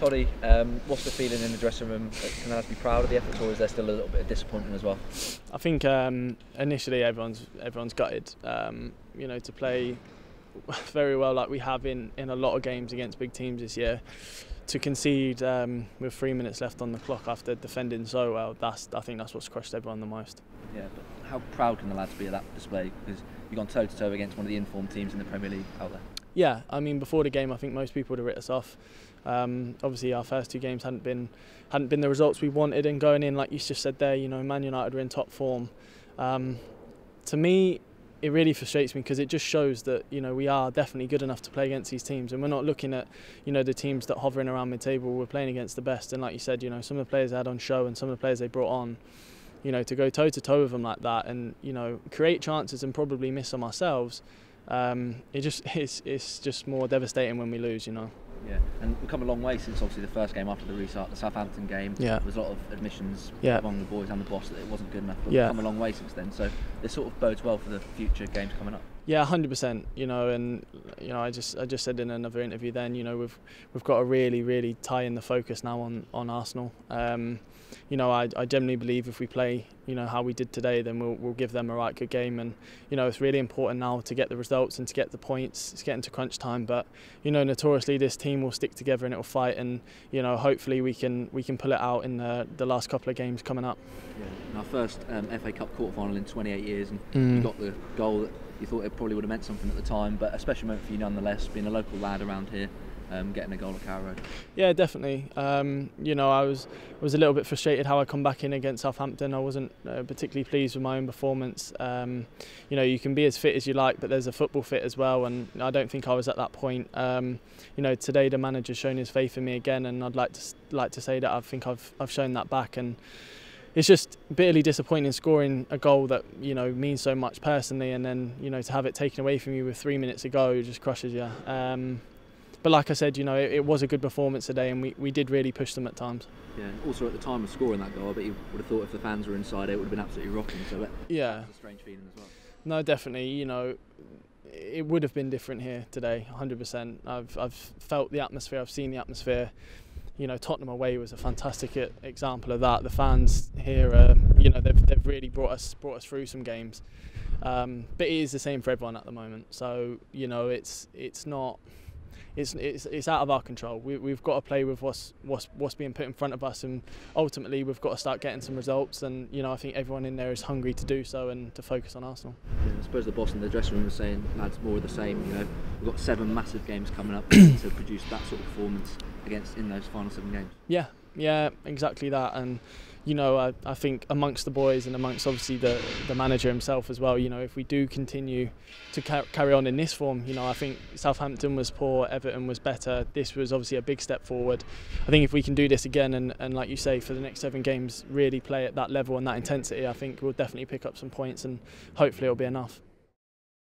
Toddy, what's the feeling in the dressing room? Can the lads be proud of the efforts, or is there still a little bit of disappointment as well? I think initially everyone's gutted. You know, to play very well like we have in a lot of games against big teams this year, to concede with 3 minutes left on the clock after defending so well, I think that's what's crushed everyone the most. Yeah, but how proud can the lads be of that display? Because you've gone toe to toe against one of the informed teams in the Premier League out there. Yeah, I mean, before the game, I think most people would have written us off. Obviously, our first two games hadn't been the results we wanted, and going in, like you just said there, you know, Man United were in top form. To me, it really frustrates me because it just shows that, you know, we are definitely good enough to play against these teams, and we're not looking at, you know, the teams that hovering around mid-table. We're playing against the best, and like you said, you know, some of the players they had on show and some of the players they brought on, you know, to go toe to toe with them like that, and, you know, create chances and probably miss them ourselves. It's just more devastating when we lose, you know. Yeah, and we've come a long way since obviously the first game after the restart, the Southampton game. Yeah. There was a lot of admissions among the boys and the boss that it wasn't good enough, but we've come a long way since then. So this sort of bodes well for the future games coming up. Yeah, 100%. You know, and you know, I just said in another interview then, you know, we've got to really tie in the focus now on Arsenal. You know, I generally believe if we play, you know, how we did today, then we'll give them a right good game. And you know, it's really important now to get the results and to get the points. It's getting to crunch time, but you know, notoriously this team will stick together and it will fight. And you know, hopefully we can pull it out in the last couple of games coming up. Yeah, and our first FA Cup quarter-final in 28 years, and you got the goal that you thought it probably would have meant something at the time, but a special moment for you nonetheless, being a local lad around here. Getting a goal at Carrow Road. Yeah, definitely. You know, I was a little bit frustrated how I come back in against Southampton. I wasn't particularly pleased with my own performance. You know, you can be as fit as you like, but there's a football fit as well, and I don't think I was at that point. You know, today the manager's shown his faith in me again, and I'd like to say that I think I've shown that back. And it's just bitterly disappointing scoring a goal that, you know, means so much personally, and then, you know, to have it taken away from you with 3 minutes to go just crushes you. But like I said, you know, it was a good performance today, and we did really push them at times. Yeah, also at the time of scoring that goal, I bet you would have thought if the fans were inside it would have been absolutely rocking, so yeah, that's a strange feeling as well. No, definitely, you know, it would have been different here today, 100%. I've felt the atmosphere, I've seen the atmosphere. You know, Tottenham away was a fantastic example of that. The fans here, you know, they've really brought us through some games. But it is the same for everyone at the moment, so, you know, it's not... It's out of our control. We've got to play with what's being put in front of us, and ultimately we've got to start getting some results. And you know, I think everyone in there is hungry to do so and to focus on Arsenal. Yeah, I suppose the boss in the dressing room was saying, lads, more of the same. You know, we've got 7 massive games coming up to produce that sort of performance in those final 7 games. Yeah, exactly that. And you know, I think amongst the boys and amongst obviously the manager himself as well, you know, if we do continue to carry on in this form, you know, I think Southampton was poor, Everton was better. This was obviously a big step forward. I think if we can do this again and like you say, for the next 7 games, really play at that level and that intensity, I think we'll definitely pick up some points, and hopefully it'll be enough.